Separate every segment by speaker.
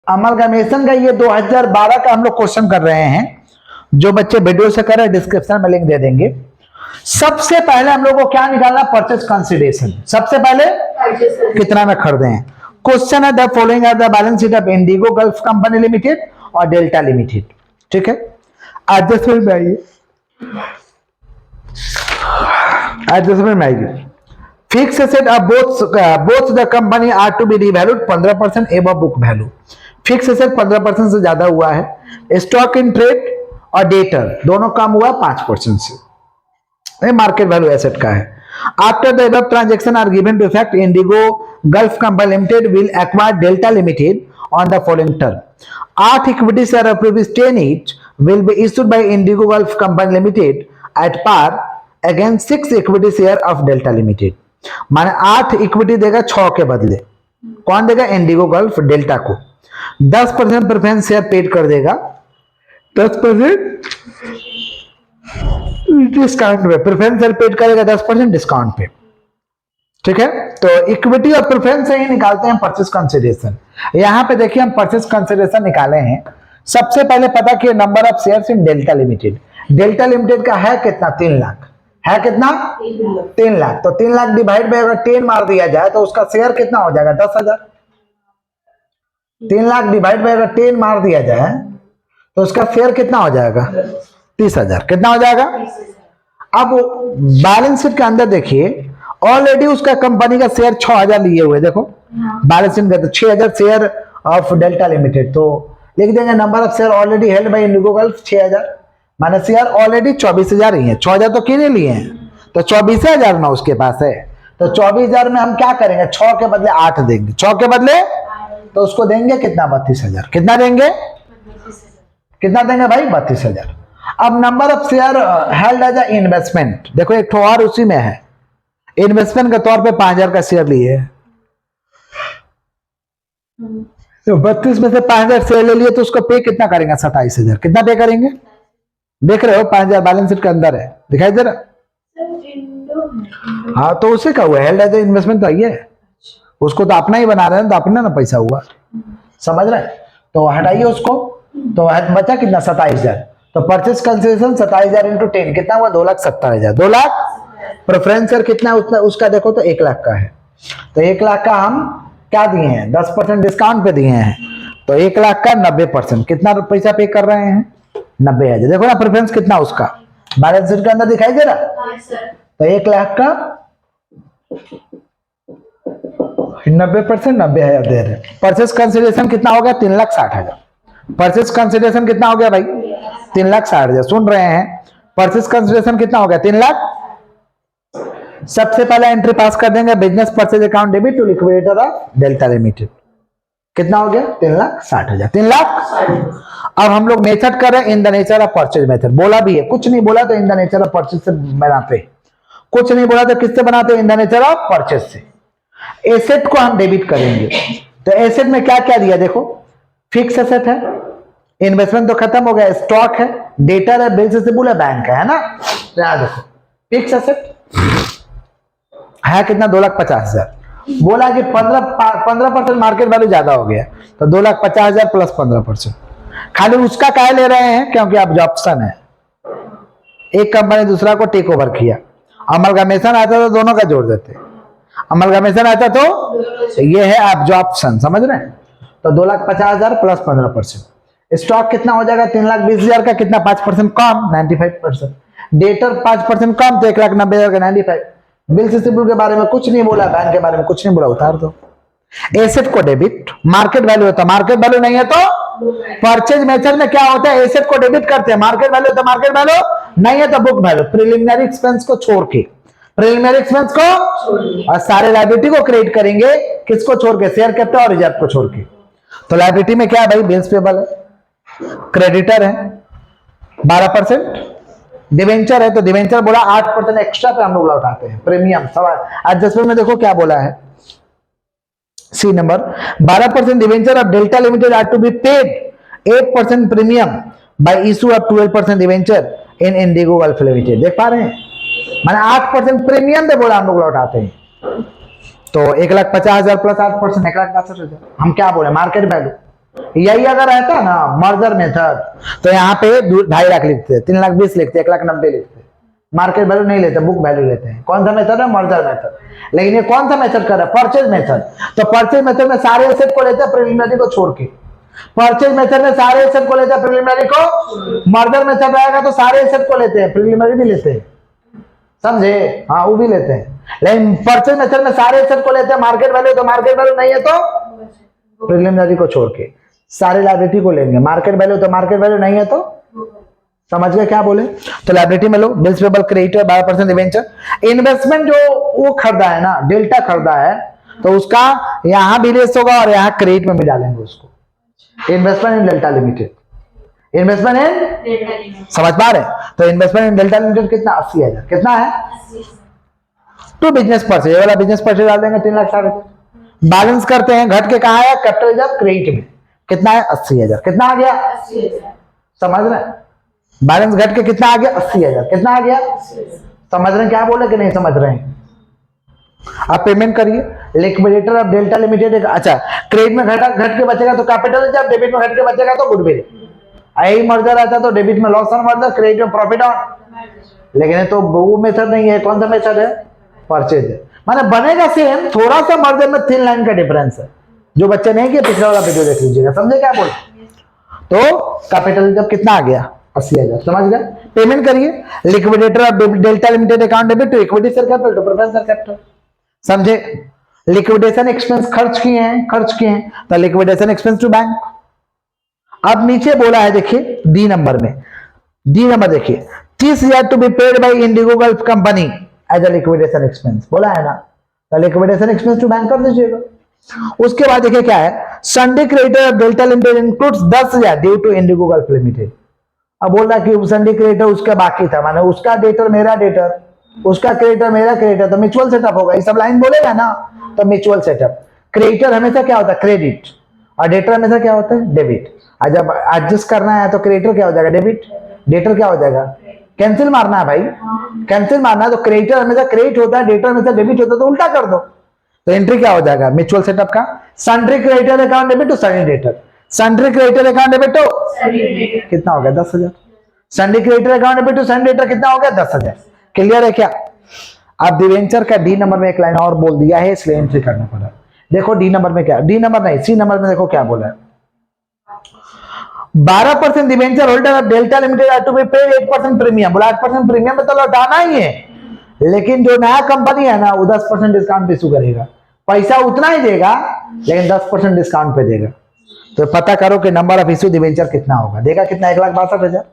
Speaker 1: Amalgamation का ये 2012 का हम लोग क्वेश्चन कर रहे हैं। जो बच्चे वीडियो से कर रहे हैं डिस्क्रिप्शन में लिंक दे देंगे। सबसे पहले हम लोग को क्या निकालना, परचेज कंसिडरेशन। सबसे पहले कितना में खरीदे हैं। क्वेश्चन है the following are the balance sheet of Indigo Gulf company limited और डेल्टा लिमिटेड। ठीक है, एडजस्टमेंट में आइए, एडजस्टमेंट में आइए। Fix asset of both the company are to be revalued 15% above book value. Fix asset 15% से ज्यादा हुआ है। स्टॉक इन ट्रेड और डेटर दोनों कम हुआ 5% से। मार्केट वैल्यू एसेट का है। After the above transaction are given to effect, Indigo Gulf company limited will acquire Delta limited on the following term. 8 equity share of ₹10 each will be issued by Indigo Gulf Company Limited at par against 6 equity share of Delta Limited। माने 8 equity देगा 6 के बदले। कौन देगा, Indigo gulf delta को। 10% preference share paid कर देगा, 10% discount पे। प्रेफरेंस शेयर पेड करेगा 10% डिस्काउंट पे। ठीक है, तो इक्विटी और प्रेफरेंस से ही निकालते हैं परचेज कंसिडरेशन। यहां पे देखिए हम परचेज कंसिडरेशन निकाले हैं। सबसे पहले पता किया number of shares in delta limited. Delta limited का है कितना, 3 लाख है। कितना, 3 लाख। तो 3 लाख डिवाइड बाय अगर 10 मार दिया जाए तो उसका शेयर कितना हो जाएगा, 10,000। 3 लाख डिवाइड बाय अगर 10 मार दिया जाए तो उसका शेयर कितना हो जाएगा, 30,000। कितना हो जाएगा। अब बैलेंस शीट के अंदर देखिए ऑलरेडी उसका कंपनी का शेयर 6,000 लिए हुए। देखो बैलेंस शीट में तो 6,000 शेयर ऑफ डेल्टा लिमिटेड। तो लिख देंगे number of share already held by Indigo gulf 6,000, माने शेयर ऑलरेडी 24,000 ही है। 6,000 तो किने लिए हैं, तो 24,000 ना उसके पास है। तो 24,000 में हम क्या करेंगे, 6 के बदले 8 देंगे। 6 के बदले तो उसको देंगे कितना, 32,000। कितना देंगे, कितना देंगे भाई, 32,000। अब number of share held as a investment, देखो एक और उसी में है। इन्वेस्टमेंट के तौर पे 5,000 का शेयर लिए, तो 32 में से 5,000 शेयर ले लिए तो उसको पे कितना करेंगे, 27,000। कितना पे करेंगे, देख रहे हो 5,000 बैलेंस शीट के अंदर है, दिखाई दे रहा। हाँ तो उसे का हुआ हेल्ड एज इन्वेस्टमेंट, तो ये उसको तो अपना ही बना रहे हैं, तो अपना ना पैसा हुआ, समझ रहे। तो हटाइए उसको, तो बचा कितना, 27,000। तो परचेज कंसिडरेशन 27,000 इंटू 10 कितना हुआ, 2,70,000। 2 लाख। प्रेफरेंस शेयर कितना उतना उसका देखो तो 1 लाख का है। तो 1 लाख का हम क्या दिए हैं, 10% डिस्काउंट पे दिए हैं। तो 1 लाख का 90%, कितना पैसा पे कर रहे हैं, 90,000। देखो ना प्रेफरेंस कितना उसका बैलेंस शीट के अंदर दिखाई दे रहा। तो 1 लाख का 90%, 90,000 दे रहे। परचेज कंसिडरेशन कितना हो गया, 3,60,000। परचेज कंसिडरेशन कितना हो गया भाई, 3,60,000। सुन रहे हैं, परचेज कंसिडरेशन कितना हो गया, 3 लाख। सबसे पहले एंट्री पास कर देंगे, business purchase account debit to liquidator of Delta limited. कितना हो गया, 3,60,000। 3 लाख। अब हम लोग मेथड कर रहे हैं in the nature of purchase method. बोला भी है, कुछ नहीं बोला तो in the nature of purchase से बनाते, कुछ नहीं बोला तो किससे बनाते, in the nature of purchase से। एसेट को हम डेबिट करेंगे। तो एसेट में क्या क्या दिया, देखो फिक्स एसेट है, इन्वेस्टमेंट तो खत्म हो गया, स्टॉक है, डेटर है, बिल्स रिसीवेबल है, बैंक है ना। देखो फिक्स एसेट है कितना, 2,50,000। बोला कि 15% मार्केट वैल्यू ज्यादा हो गया, तो 2,50,000 प्लस 15%। खाली उसका काय ले रहे हैं क्योंकि ऑप्शन है, एक कंपनी दूसरा को टेक ओवर किया। अमलगमेशन आता तो दोनों का जोड़ देते, अमलगमेशन आता तो ये है ऑप्शन, समझ रहे हैं। तो 2,50,000 प्लस 15%। स्टॉक कितना हो जाएगा, 3,20,000 का कितना, 5% कम, 95%। डेटर 5% कम, तो 1,90,000 का 95। बिल्स रिसीवेबल के बारे में कुछ नहीं बोला, बैंक के बारे में कुछ नहीं बोला, उतार दो। एसेट को डेबिट, मार्केट वैल्यू होता है, मार्केट वैल्यू नहीं है तो परचेज मेथड में क्या होता है, एसेट को डेबिट करते हैं, मार्केट वैल्यू तो मार्केट वैल्यू नहीं है तो बुक वैल्यू। प्रिलिमिनरी एक्सपेंस को छोड़ के, प्रिलिमिनरी एक्सपेंस को और सारे लायबिलिटी को क्रेडिट करेंगे, किसको छोड़ के, शेयर कैपिटल और रिजर्व को छोड़ के। तो लायबिलिटी में क्या है भाई, बिल्स पेबल है, क्रेडिटर है 12%, डिवेंचर है तो डिवेंचर बोला 8% एक्स्ट्रा पे हम लोग लौटाते हैं, प्रीमियम सवाल एडजस्टमेंट में देखो क्या बोला है, C number 12% debenture of Delta limited are to be paid 8% premium by issue of 12% debenture in Indigo Gulf limited. देख पा रहे हैं, मैंने 8% प्रीमियम पे बोला हम लोग लौटाते हैं। तो 1,50,000 प्लस 8%, 1,62,000। हम क्या बोले, मार्केट वैल्यू। यही अगर रहता ना मर्जर मेथड तो यहाँ पे 2.5 लाख लिखते, 3,20,000 लिखते, 1,90,000 लिखते, मार्केट वैल्यू नहीं लेते, बुक वैल्यू लेते हैं। कौन सा मेथड है? Merger method. लेकिन ये कौन सा मेथड कर रहा है? Purchase method. तो परचेज मेथड में सारे एसेट को लेते हैं प्रिलिमिनरी को छोड़ के। परचेज मेथड में सारे एसेट को लेते हैं प्रिलिमिनरी को। मर्जर मेथड रहेगा तो सारे एसेट को लेते हैं, प्रिलिमिनरी भी लेते हैं, समझे? हाँ वो भी लेते हैं। लेकिन परचेज मेथड में सारे एसेट को लेते हैं मार्केट वैल्यू, तो मार्केट वैल्यू नहीं है तो प्रिलिमिनरी को छोड़ के सारे लायबिलिटी को लेंगे। मार्केट वैल्यू तो मार्केट वैल्यू नहीं है तो, समझ गए क्या बोले? तो लायबिलिटी में लो bills payable creditor 12% debenture. Investment जो वो खरीदा है ना, डेल्टा खरीदा है, तो उसका यहां भी लेस होगा और यहां क्रेडिट में भी डालेंगे उसको। इन्वेस्टमेंट इन डेल्टा लिमिटेड, इन्वेस्टमेंट इन, समझ पा रहे? तो इन्वेस्टमेंट इन डेल्टा लिमिटेड कितना? 80,000। कितना है? टू बिजनेस परचेज, वाला बिजनेस परचेज डाल देंगे 3,60,000। बैलेंस करते हैं, घट के कहा है? कैपिटल रिजर्व क्रेडिट में कितना है? 80,000। कितना आ गया? 80,000। समझ रहे? बैलेंस घट के कितना आ गया? 80,000। कितना आ गया? समझ रहे क्या बोले कि नहीं समझ रहे हैं? आप पेमेंट करिए। लिक्विडेटर ऑफ डेल्टा लिमिटेड, अच्छा क्रेडिट में घट के बचेगा तो कैपिटल रिजर्व, डेबिट में घट के बचेगा तो गुडविल। यही मर्जर आता तो डेबिट में लॉस ऑन मर्जर, क्रेडिट में प्रॉफिट ऑन। लेकिन तो वो मेथड नहीं है। कौन सा मेथड है? परचेज है। माने बनेगा सेम, थोड़ा सा मर्जर में 3 लाइन का डिफरेंस है। जो बच्चे नहीं किए पिछले वाला वीडियो देख लीजिएगा, समझे क्या बोले? तो कैपिटल रिजर्व कितना आ गया? 80,000। समझ गए? पेमेंट करिए। Liquidator of Delta limited account debit to equity share capital to preference share capital, समझे? लिक्विडेशन एक्सपेंस खर्च किए हैं तो लिक्विडेशन एक्सपेंस टू बैंक। अब नीचे बोला है, देखिए डी नंबर में, डी नंबर देखिए, 30,000 to be paid by Indigo Gulf company as a liquidation expense, बोला है ना? तो लिक्विडेशन एक्सपेंस टू बैंक कर दीजिएगा। उसके बाद देखिए क्या है, sundry creditor of Delta limited includes 10,000 due to Indigo Gulf limited. अब बोल रहा कि संडे क्रेडिटर उसका बाकी था, माने उसका डेटर मेरा डेटर, उसका क्रेडिटर मेरा क्रेडिटर, तो म्यूचुअल सेटअप होगा। ये सब लाइन बोलेगा ना तो म्यूचुअल सेटअप। क्रेडिटर हमेशा क्या होता है? क्रेडिट, और डेटर हमेशा क्या होता है? डेबिट। और जब एडजस्ट करना है तो क्रेडिटर क्या हो जाएगा? डेबिट। डेटर क्या हो जाएगा? कैंसिल मारना है भाई, कैंसिल मारना है। तो क्रेडिटर हमेशा क्रेडिट होता है, डेटर हमेशा डेबिट होता है, तो उल्टा कर दो। तो एंट्री क्या हो जाएगा म्यूचुअल सेटअप का? Sundry creditor account debit to sundry debtor, sundry creditor account debit to कितना हो गया? 10,000। Sundry creditor account debit to sundry debtor कितना हो गया? 10,000। क्लियर है क्या? अब डिवेंचर का डी नंबर में एक लाइन और बोल दिया है, इसलिए एंट्री करना पड़ा। देखो डी नंबर में क्या, डी नंबर नहीं सी नंबर में देखो क्या बोला है। 12% debenture holder of Delta limited to be paid 8% premium. बोला 8% प्रीमियम में तो लौटाना ही है, लेकिन जो नया कंपनी है ना वो 10% डिस्काउंट पे इशू करेगा। पैसा उतना ही देगा लेकिन 10% डिस्काउंट पे देगा। तो पता करो कि नंबर ऑफ इशू डिवेंचर कितना होगा। देगा कितना? 1,62,000।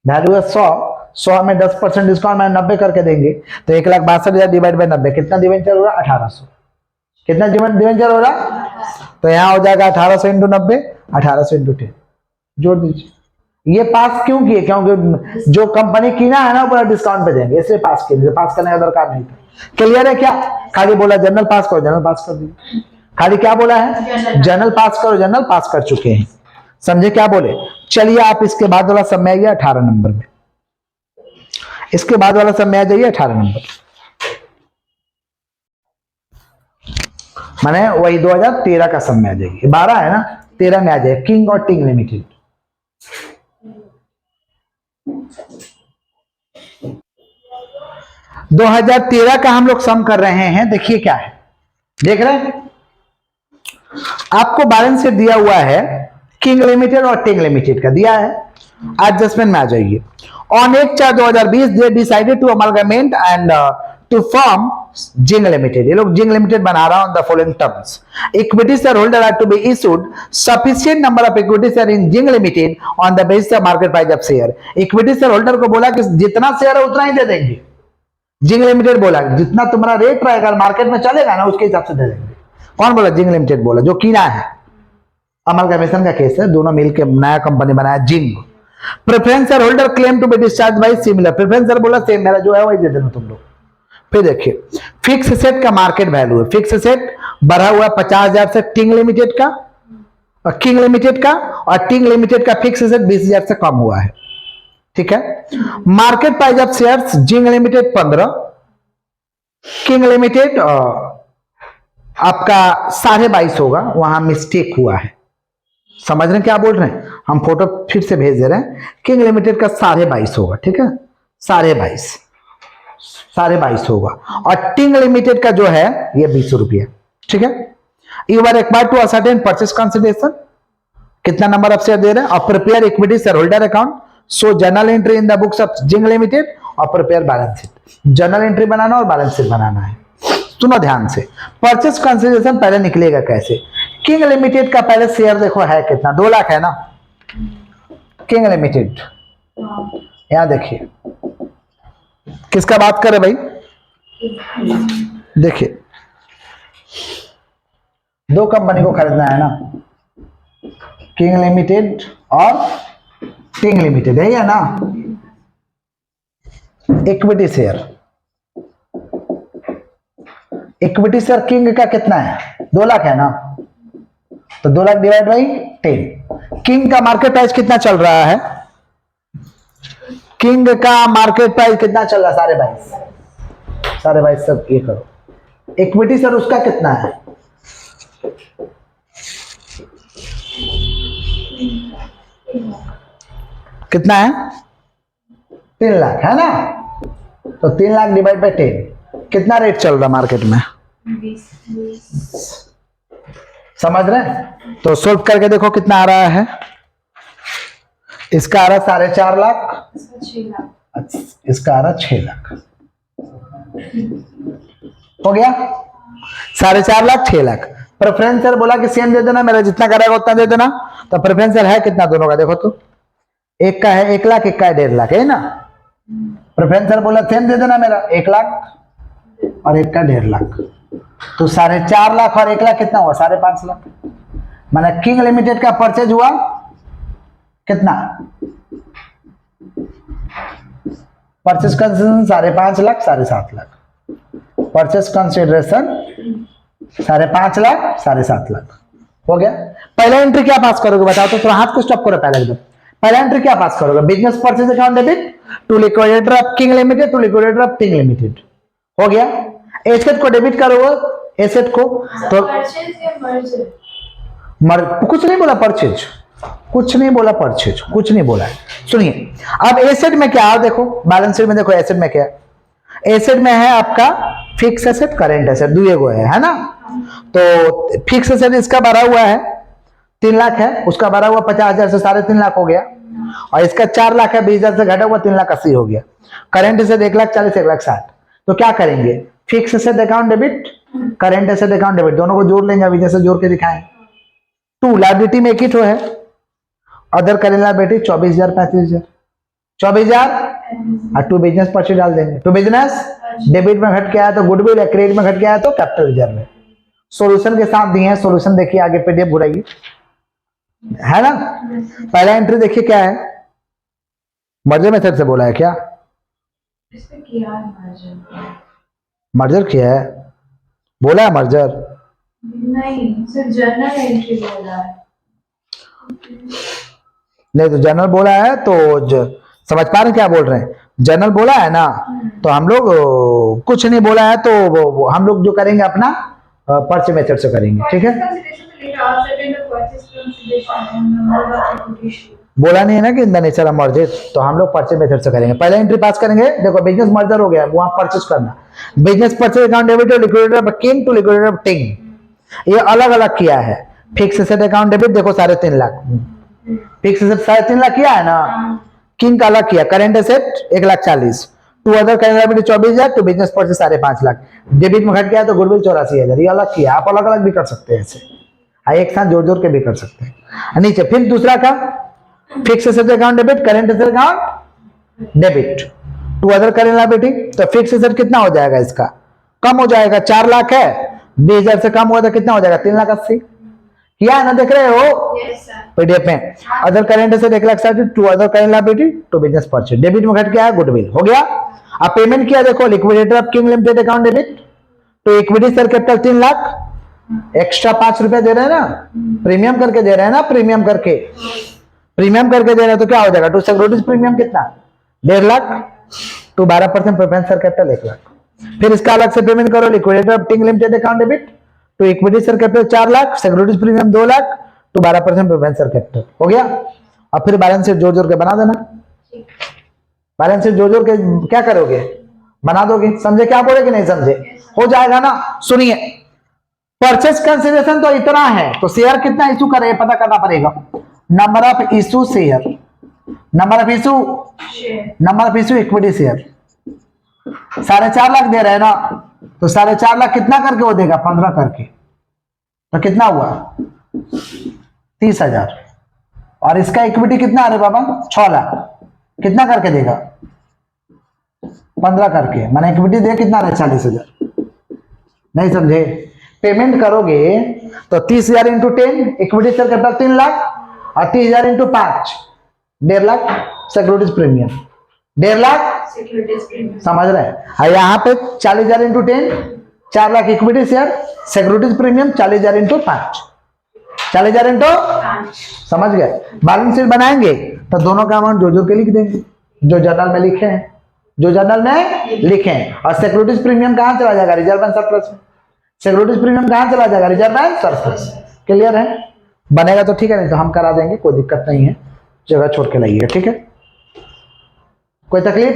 Speaker 1: वैल्यू है 100 में 10% डिस्काउंट में 90 करके देंगे तो 1,62,000 डिवाइड बाय 90 कितना डिवेंचर हो रहा? 1,800। कितना डिवेंचर हो रहा? तो यहाँ हो जाएगा 1,800 इंटू 90, 1,800 इंटू 10 जोड़ दीजिए। ये पास क्यों किए? क्योंकि जो कंपनी कीना है ना पूरा डिस्काउंट पे देंगे, इसलिए पास किए। पास करने का दरकार नहीं था। क्लियर है क्या? खाली बोला जनरल पास करो, जनरल पास कर दीजिए। खाली क्या बोला है? जनरल पास करो, जनरल पास कर चुके हैं। समझे क्या बोले? चलिए आप इसके बाद वाला समय आइए 18 नंबर में, इसके बाद वाला समय आ जाइए 18 नंबर, माने वही 2013 का समय आ जाएगी। 12 है ना, 13 में आ जाए किंग और टिंग लिमिटेड। दो 2013 का हम लोग सम कर रहे हैं। देखिए क्या है, देख रहे हैं? आपको बैलेंस शीट दिया हुआ है, किंग लिमिटेड और टिंग लिमिटेड का दिया है। एडजस्टमेंट में आ जाइए। On 1/4/2020 they decided to amalgamate and to form Zing limited. ये लोग जिंग लिमिटेड बना रहा हूं the following terms. Equity share holder are to be issued sufficient number of equity share in Zing limited on the basis of market price of share. Equity share holder को बोला कि जितना share है उतना ही दे देंगे। जिंग लिमिटेड बोला जितना तुम्हारा रेट रहेगा मार्केट में चलेगा ना उसके हिसाब से दे देंगे। कौन बोला? जिंग लिमिटेड बोला, जो कीना है। अमलगमेशन का केस है, दोनों मिलकर नया कंपनी बनाया Zing. Preference share holder claim to be discharge by similar. Preference share बोला सेम मेरा जो है वही दे देना तुम लोग। फिर देखिए फिक्स सेट का मार्केट वैल्यू है। फिक्स सेट बढ़ा हुआ 50,000 से टिंग लिमिटेड का और किंग लिमिटेड का, और टिंग लिमिटेड का फिक्स सेट 20,000 से कम हुआ है। ठीक है। Market price of shares Zing limited 15, King limited आपका 22.5 होगा, वहां मिस्टेक हुआ है। समझ रहे हैं क्या बोल रहे हैं? हम फोटो फिर से भेज दे रहे हैं। किंग लिमिटेड का 22.5 होगा, ठीक है, 22.5 होगा। और टिंग लिमिटेड का जो है ये 20 रुपये, ठीक है। You are required to ascertain purchase consideration, कितना नंबर ऑफ शेयर दे रहे हैं, और prepare equity share holder account, so journal entry in the books of Zing limited, और prepare balance sheet. Journal entry बनाना और बैलेंस शीट बनाना है। सुनो ध्यान से, परचेज कंसिडरेशन पहले निकलेगा कैसे। किंग लिमिटेड का पहले शेयर देखो है कितना, 2 लाख है ना। किंग लिमिटेड यहां देखिए, किसका बात करे भाई, देखिए 2 कंपनी को खरीदना है ना, किंग लिमिटेड और टिंग लिमिटेड है या ना। Equity share, equity share king का कितना है, 2 लाख है ना, तो 2 लाख डिवाइड बाई 10। किंग का मार्केट प्राइस कितना चल रहा है, किंग का मार्केट प्राइस कितना चल रहा है, 22.5 सब ये करो। इक्विटी सर उसका कितना है, कितना है, 3 लाख है ना, तो 3 लाख डिवाइड बाई 10, कितना रेट चल रहा मार्केट में,
Speaker 2: 20।
Speaker 1: समझ रहे हैं। तो सोल्व करके देखो कितना आ रहा है, इसका आ रहा 4.5 लाख, अच्छा, इसका आ रहा 6 लाख, हो गया 4.5 लाख 6 लाख। प्रेफरेंसर बोला कि सेम दे देना, मेरा जितना करेगा उतना दे देना, तो प्रेफरेंसर है कितना दोनों का, देखो तो एक का है 1 लाख, एक का है 1.5 लाख, है ना। प्रेफरेंसर बोला सेम दे देना मेरा, 1 लाख और एक का 1.5 लाख, तो 4.5 लाख और 1 लाख कितना हुआ, 5.5 लाख। माना किंग लिमिटेड का परचेज हुआ कितना, purchase consideration 5.5 lakh, 7.5 lakh, purchase consideration 5.5 lakh, 7.5 lakh, हो गया। पहला एंट्री क्या पास करोगे बताओ तो, थोड़ा हाथ को स्टॉप करो पहले एकदम। पहला एंट्री क्या पास करोगे, business purchase account debit to liquidator of king limited to liquidator of Ting limited, हो गया। एसेट को डेबिट करोगे, एसेट को तो कुछ नहीं बोला परचेज, कुछ नहीं बोला परचेज, कुछ नहीं बोला है। सुनिए अब एसेट में क्या है, देखो बैलेंस शीट में देखो एसेट में क्या है, एसेट में है आपका फिक्स एसेट, करेंट एसेट, दुए गो है ना। तो फिक्स एसेट इसका भरा हुआ है 3 लाख है, उसका भरा हुआ 50,000 से 3.5 लाख हो गया, और इसका 4 लाख है, 20,000 से घटा हुआ 3,80,000 हो गया। करेंट एसेट 1,40,000 1,60,000, तो क्या करेंगे, fix asset account debit, current asset account debit, दोनों को जोड़ लेंगे, अभी जैसे जोड़ के दिखाएं। टू लायबिलिटी में एक ही तो है, अदर करेंट लायबिलिटी 24,000 35,000, 24,000 और टू बिजनेस परचेज डाल देंगे। टू बिजनेस डेबिट में घट के आया तो गुडविल, क्रेडिट में घट के आया तो कैपिटल रिजर्व में। सॉल्यूशन के साथ दिए हैं, सॉल्यूशन देखिए आगे पीडीएफ घुराइए, है ना। पहला एंट्री देखिए क्या है, मर्जर मेथड से बोला है क्या, मर्जर किया है, बोला है मर्जर
Speaker 2: नहीं, सिर्फ जर्नल एंट्री बोला है।
Speaker 1: नहीं तो जनरल बोला है तो समझ पा रहे क्या बोल रहे हैं, जनरल बोला है ना, तो हम लोग कुछ नहीं बोला है तो हम लोग जो करेंगे अपना पर्चे मेथड से करेंगे, ठीक है। बोला नहीं है ना कि in the nature of merger, तो हम लोग पर्चे मेथड से करेंगे। पहले एंट्री पास करेंगे, देखो बिजनेस मर्जर हो गया, वहां परचेज करना, business purchase account debit to liquidator of King to liquidator of Ting, ये अलग अलग किया है। फिक्स एसेट अकाउंट डेबिट देखो 3.5 लाख, फिक्स एसेट 3.5 लाख किया है ना, किंग का अलग किया, current asset 1,40,000, to other current liability 24,000, to business purchase 5.5 lakh, debit में घट गया तो गुडविल 84,000, ये अलग किया। आप अलग अलग भी कर सकते हैं ऐसे, एक साथ जोड़ जोड़ के भी कर सकते हैं। नीचे फिर दूसरा का fix asset account debit, current asset account debit to other current liability, तो फिक्स एसेट कितना हो जाएगा, इसका कम हो जाएगा, 4 लाख है, 20,000 से कम हुआ तो कितना हो जाएगा, 3,80,000 किया है ना, देख रहे हो पीडीएफ में। Other current asset 1,60,000 to other current liability to business purchase, debit में घट गया है गुडविल, हो गया। अब पेमेंट किया देखो, liquidator of king limited account debit to equity share capital 3 lakh, extra 5 रुपए दे रहे हैं ना, प्रीमियम करके दे रहे हैं ना, प्रीमियम करके दे रहे हैं, तो क्या हो जाएगा, टू सिक्योरिटीज प्रीमियम कितना 1.5 lakh, to 12% preference share capital 1 lakh. फिर इसका अलग से पेमेंट करो, liquidator of Ting limited account debit to equity share capital 4 lakh, securities premium 2 lakh, to 12% preferential capital. हो गया। अब फिर बैलेंस शीट जोड़ जोड़ के बना देना। बैलेंस शीट जोड़ जोड़ के क्या करोगे, बना दोगे। समझे क्या बोले कि नहीं समझे? हो जाएगा ना। सुनिए, परचेस कंसिडरेशन तो इतना है, तो शेयर कितना इशू करे पता करना पड़ेगा। Number of issue share, number of issue, number of issue equity share. 4.5 lakh दे रहे हैं ना, तो 4.5 लाख कितना करके वो देगा, 15 करके, तो कितना हुआ 30,000। और इसका इक्विटी कितना है बाबा, 6 लाख, कितना करके देगा 15 करके, माने इक्विटी दे कितना रहे 40,000। नहीं समझे? पेमेंट करोगे तो 30,000 into 10 equity share capital 3 lakh और 30,000 into 5 1.5 lakh securities premium, 1.5 lakh
Speaker 2: securities premium.
Speaker 1: समझ रहे हैं? और यहाँ पे 40,000 into 10 4 lakh equity share securities premium 40,000 into 5 40,000 into, समझ गए? बैलेंस शीट बनाएंगे तो दोनों का अमाउंट जो जो के लिख देंगे, जो जर्नल में लिखे हैं, जो जर्नल में लिखे हैं। और सिक्योरिटीज प्रीमियम कहां चला जाएगा, रिजर्व एंड सरप्लस में। सिक्योरिटीज प्रीमियम कहां चला जाएगा, रिजर्व एंड सरप्लस। क्लियर है? बनेगा तो ठीक है, नहीं तो हम करा देंगे, कोई दिक्कत नहीं है, जगह छोड़ के लाइएगा। ठीक है? कोई तकलीफ?